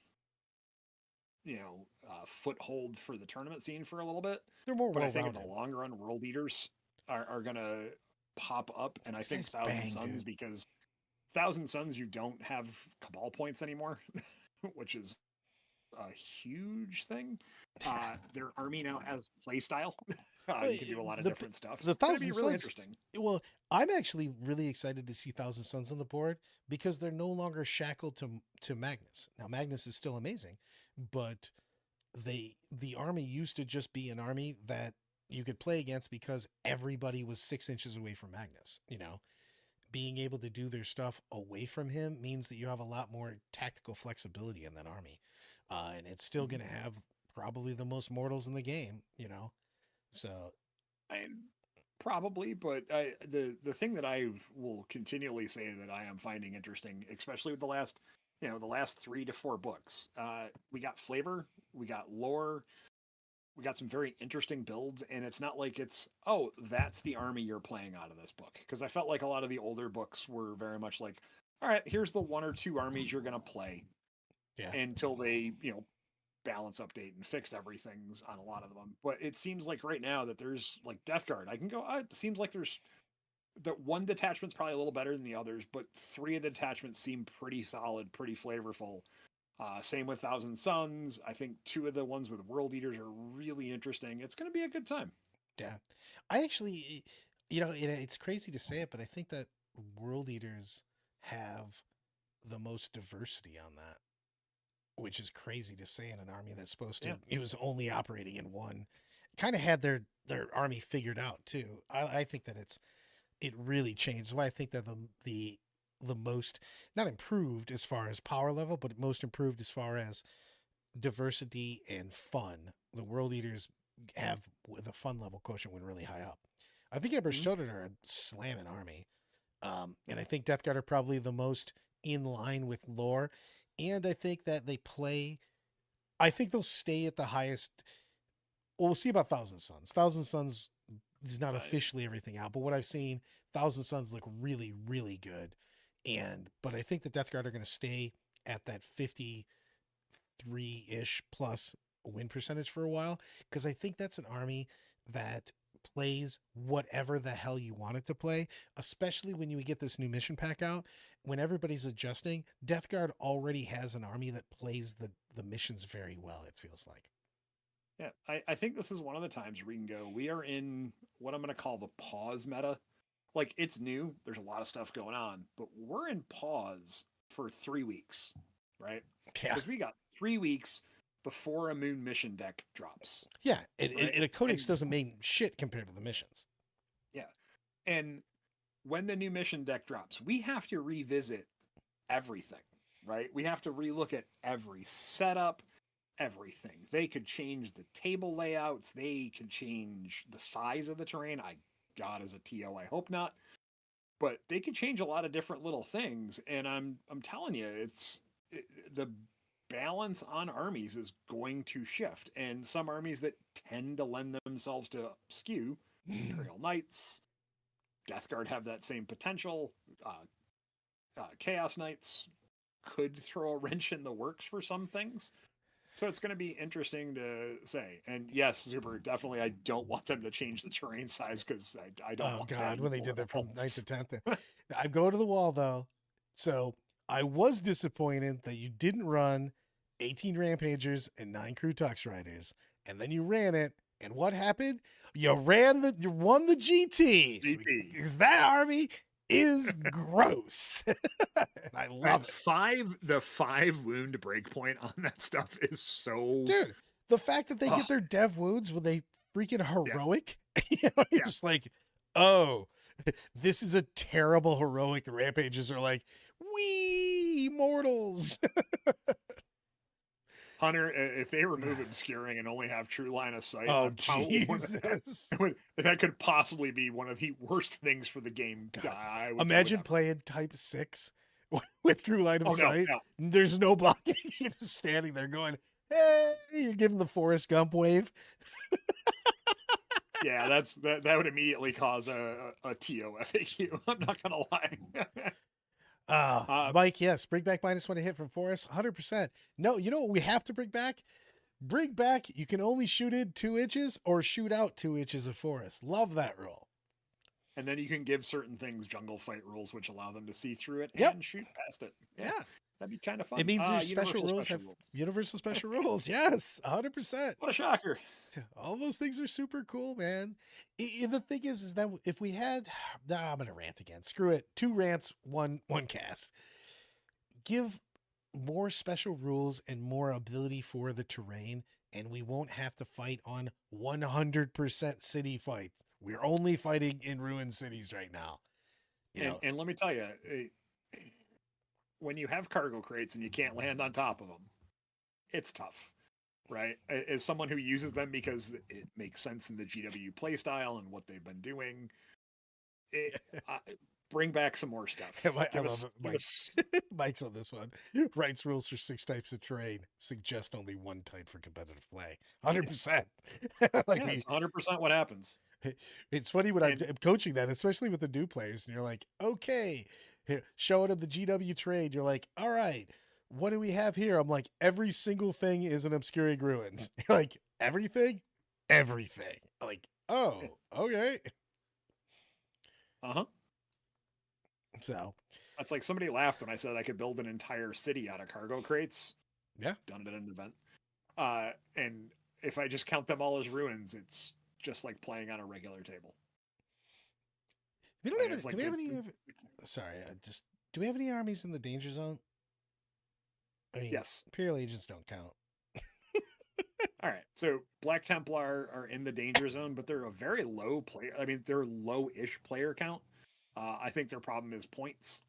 foothold for the tournament scene for a little bit. They're more well-rounded. well-rounded. I think in the long run, World Eaters are going to pop up, and I think Thousand Sons, because Thousand Sons, you don't have Cabal points anymore, which is a huge thing. Their army now has playstyle. You can do a lot of different stuff. The Thousand Sons, really interesting. Well, I'm actually really excited to see Thousand Sons on the board because they're no longer shackled to Magnus. Now Magnus is still amazing, but the army used to just be an army that you could play against because everybody was 6 inches away from Magnus. Being able to do their stuff away from him means that you have a lot more tactical flexibility in that army. And it's still going to have probably the most mortals in the game. So, I, probably, but the thing that I will continually say that I am finding interesting, especially with the last 3 to 4 books, we got flavor, we got lore, we got some very interesting builds, and it's not like it's, oh, that's the army you're playing out of this book, because I felt like a lot of the older books were very much like, all right, here's the 1 or 2 armies you're going to play yeah. until they balance update and fixed everything on a lot of them. But it seems like right now that there's like Death Guard, I can go, it seems like there's that one detachment's probably a little better than the others, but 3 of the detachments seem pretty solid, pretty flavorful. Same with Thousand Suns. I think 2 of the ones with World Eaters are really interesting. It's going to be a good time. Yeah. I actually, it's crazy to say it, but I think that World Eaters have the most diversity on that, which is crazy to say in an army that's supposed to, it was only operating in one, kind of had their army figured out too. I think that it really changed. Why I think they're the most, not improved as far as power level, but most improved as far as diversity and fun. The World Eaters have the fun level quotient went really high up. I think Emperor's Children are a slamming army. And I think Death Guard are probably the most in line with lore. And I think that I think they'll stay at the highest. Well, we'll see about Thousand Suns. Thousand Suns is not officially everything out, but what I've seen, Thousand Suns look really, really good. But I think the Death Guard are going to stay at that 53-ish plus win percentage for a while, because I think that's an army that plays whatever the hell you want it to play, especially when you get this new mission pack out. When everybody's adjusting, Death Guard already has an army that plays the missions very well, it feels like. Yeah, I think this is one of the times where we can go, we are in what I'm going to call the pause meta. Like, it's new, there's a lot of stuff going on, but we're in pause for 3 weeks, right? Yeah. Because we got 3 weeks before a moon mission deck drops. Yeah, and a codex doesn't mean shit compared to the missions. Yeah, and when the new mission deck drops, we have to revisit everything, right? We have to relook at every setup, everything. They could change the table layouts, they could change the size of the terrain. God, as a TO, I hope not. But they could change a lot of different little things, and I'm telling you, the balance on armies is going to shift, and some armies that tend to lend themselves to skew, Imperial Knights, Death Guard have that same potential. Chaos Knights could throw a wrench in the works for some things. So it's going to be interesting to say. And yes, Zuber, definitely, I don't want them to change the terrain size, because I don't want that. When they did that from 9th to 10th. I go to the wall, though. So I was disappointed that you didn't run 18 Rampagers and 9 Crew Tux Riders. And then you ran it. And what happened? You won the GT. Because that army is gross. And I love it. The 5 wound breakpoint on that stuff is so... Dude, the fact that they get their dev wounds when they freaking heroic, you're just like, oh, this is a terrible heroic. Rampages are like, we mortals. Hunter, if they remove obscuring and only have true line of sight, Jesus. That could possibly be one of the worst things for the game. Imagine playing type 6 with true line of sight. No. There's no blocking. You're just standing there going, hey, you're giving the Forrest Gump wave. Yeah, that would immediately cause a TO FAQ. I'm not gonna lie. Mike, yes, bring back -1 hit from Forrest, 100%. No, you know what we have to bring back? Bring back, you can only shoot in 2 inches or shoot out 2 inches of Forrest. Love that rule. And then you can give certain things jungle fight rules, which allow them to see through it and shoot past it. Yeah. That'd be kind of fun. It means there's special rules. Universal special rules. Yes, 100%. What a shocker. All those things are super cool, man. The thing is that if we had, I'm going to rant again. Screw it. 2 rants, one cast. Give more special rules and more ability for the terrain, and we won't have to fight on 100% city fights. We're only fighting in ruined cities right now. And let me tell you, when you have cargo crates and you can't land on top of them, it's tough, right? As someone who uses them because it makes sense in the GW playstyle and what they've been doing, bring back some more stuff. I love it. Mike's on this one. Writes rules for 6 types of terrain. Suggest only 1 type for competitive play. 100%. It's 100% what happens. It's funny when I'm coaching that, especially with the new players, and you're like, okay, here, showing them the GW trade. You're like, all right, what do we have here? I'm like, every single thing is an Obscuring Ruins. You're like, everything? Everything. I'm like, oh, okay. So that's like somebody laughed when I said I could build an entire city out of cargo crates. Yeah. Done it at an event. And if I just count them all as ruins, it's just like playing on a regular table. We don't have do we have any do we have any armies in the danger zone? I mean, yes. Imperial agents don't count. All right. So Black Templar are in the danger zone, but they're a very low player. I mean, they're low-ish player count. I think their problem is points.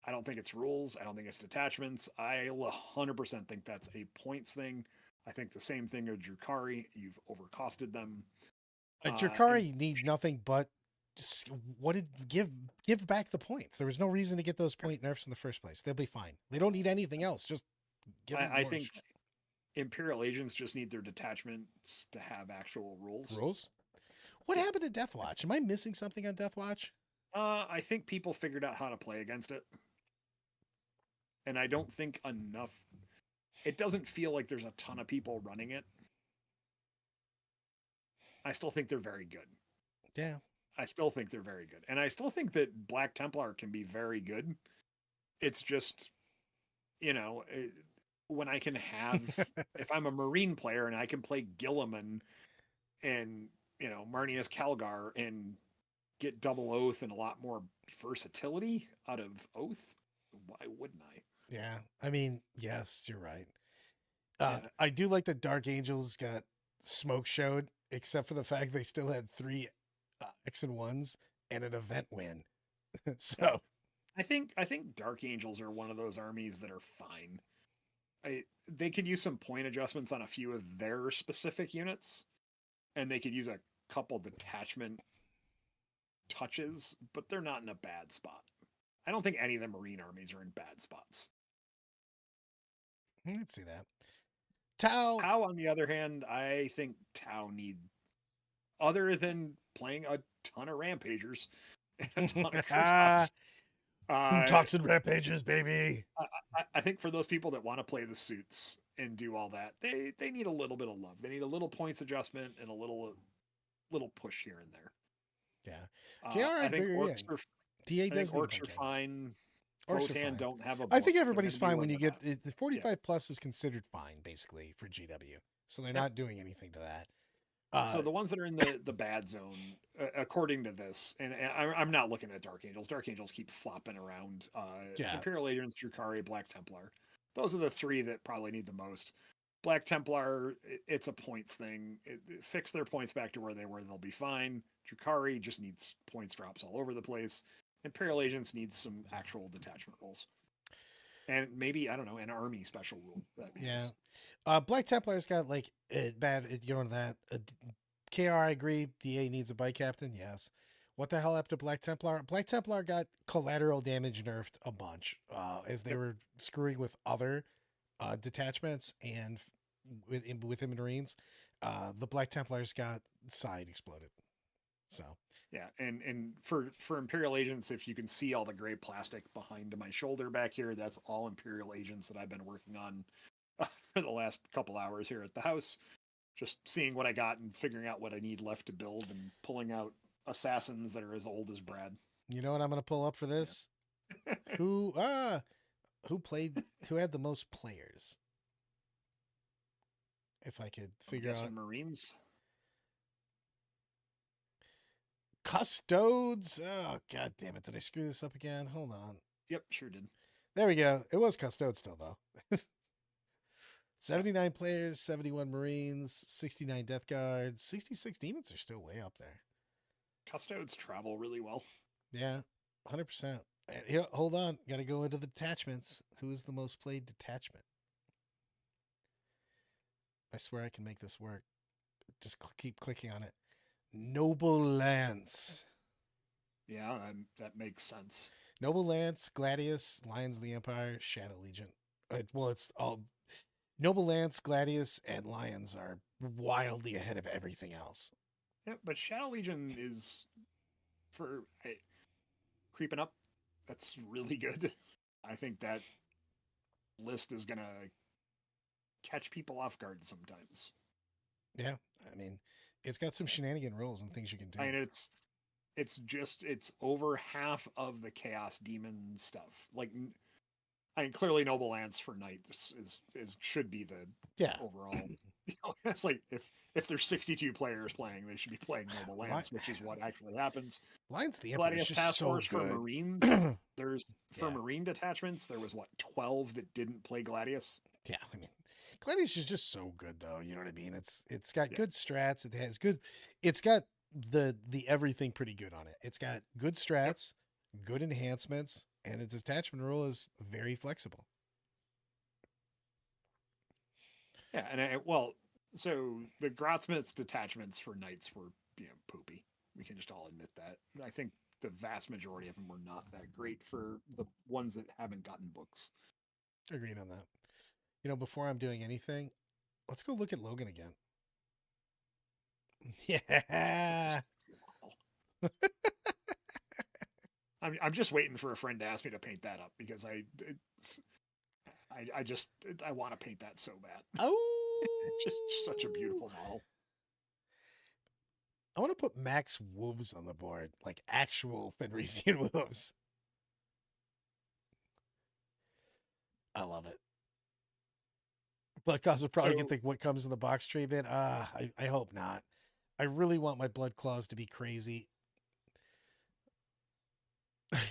I don't think it's rules. I don't think it's detachments. I 100% think that's a points thing. I think the same thing with Drukhari. You've overcosted them. Drukhari need nothing but just give back the points. There was no reason to get those point nerfs in the first place. They'll be fine. They don't need anything else. Just give them I think Imperial agents just need their detachments to have actual rules. Rules? What happened to Deathwatch? Am I missing something on Deathwatch? I think people figured out how to play against it. And I don't think enough. It doesn't feel like there's a ton of people running it. I still think they're very good. Yeah. I still think they're very good. And I still think that Black Templar can be very good. It's just, when I can have, if I'm a Marine player and I can play Guilliman and, Marneus Calgar and get double Oath and a lot more versatility out of Oath, why wouldn't I? Yeah. I mean, yes, you're right. I do like that Dark Angels got smoke showed, except for the fact they still had 3 X and 1s and an event win. So I think Dark Angels are one of those armies that are fine. They could use some point adjustments on a few of their specific units, and they could use a couple detachment touches, but they're not in a bad spot. I don't think any of the Marine armies are in bad spots. I can see that. Tau, on the other hand, I think Tau need, other than playing a ton of Rampagers and a ton of Kurtaks, Toxin Rampages, baby. I think for those people that want to play the suits and do all that, they need a little bit of love. They need a little points adjustment and a little push here and there. Yeah. I think orcs are, DA does orcs are fine. Orcs don't have a book. I think everybody's fine when you get the 45 plus is considered fine basically for GW. So they're not doing anything to that. So the ones that are in the bad zone, according to this, and I'm not looking at Dark Angels. Dark Angels keep flopping around. Imperial Agents, Drukhari, Black Templar. Those are the 3 that probably need the most. Black Templar, it's a points thing. Fix their points back to where they were, they'll be fine. Drukhari just needs points drops all over the place. Imperial Agents needs some actual detachment rules. And maybe, I don't know, an army special rule. Black Templar's got like bad, that. KR, I agree. DA needs a bike captain. Yes. What the hell happened to Black Templar? Black Templar got collateral damage nerfed a bunch as they were screwing with other detachments and within Marines. The Black Templars got side exploded. So yeah, and for Imperial Agents, if you can see all the gray plastic behind my shoulder back here, that's all Imperial Agents that I've been working on for the last couple hours here at the house. Just seeing what I got and figuring out what I need left to build and pulling out assassins that are as old as Brad. You know what I'm going to pull up for this? Who had the most players? If I could figure out. Marines. Custodes. Oh, God damn it. Did I screw this up again? Hold on. Yep, sure did. There we go. It was Custodes still, though. 79 players, 71 Marines, 69 Death Guards, 66 Demons are still way up there. Custodes travel really well. Yeah, 100%. And here, hold on. Got to go into the detachments. Who is the most played detachment? I swear I can make this work. Just keep clicking on it. Noble Lance. Yeah, that makes sense. Noble Lance, Gladius, Lions of the Empire, Shadow Legion. Well, it's all Noble Lance, Gladius, and Lions are wildly ahead of everything else. Yeah, but Shadow Legion is creeping up. That's really good. I think that list is gonna catch people off guard sometimes. Yeah, I mean, it's got some shenanigan rules and things you can do. I mean, it's over half of the Chaos Demon stuff. Like, I mean, clearly Noble Lance for Knight is should be the overall. You know, it's like if there's 62 players playing, they should be playing Noble Lance, which is what actually happens. Lions of the Empire is just Task so Force good. for Marines. For Marine detachments, there was 12 that didn't play Gladius. Yeah, I mean, Gladius is just so good, though. You know what I mean? It's got good strats. It has good. It's got the everything pretty good on it. It's got good strats, good enhancements, and its attachment rule is very flexible. Yeah, and so the Grotsmith's detachments for Knights were poopy. We can just all admit that. I think the vast majority of them were not that great for the ones that haven't gotten books. Agreed on that. You know, before I'm doing anything, let's go look at Logan again. Yeah. I'm just waiting for a friend to ask me to paint that up because I want to paint that so bad. Oh, it's just such a beautiful model. I want to put Max wolves on the board, like actual Fenrisian wolves. I love it. Blood Claws will probably get what comes in the box tree bin. I hope not. I really want my Blood Claws to be crazy.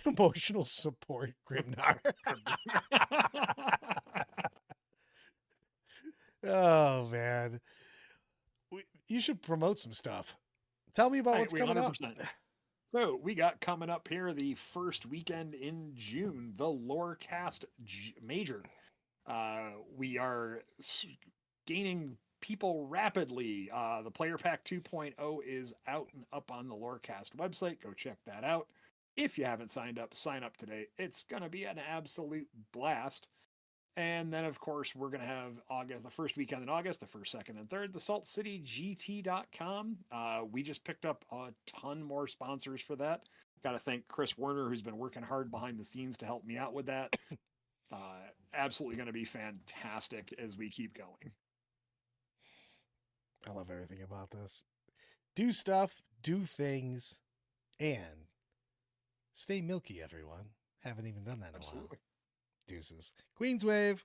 Emotional support, Grimnar. Oh, man. You should promote some stuff. Tell me about what's coming 100%. Up. So we got coming up here the first weekend in June, the Lorecast Major. We are gaining people rapidly. The Player Pack 2.0 is out and up on the Lorecast website. Go check that out. If you haven't signed up, sign up today. It's going to be an absolute blast. And then, of course, we're going to have the first weekend in August, the first, second, and third, the SaltCityGT.com. We just picked up a ton more sponsors for that. Got to thank Chris Werner, who's been working hard behind the scenes to help me out with that. Absolutely going to be fantastic as we keep going. I love everything about this. Do stuff, do things, and stay milky, everyone. Haven't even done that in a while. Deuces. Queenswave.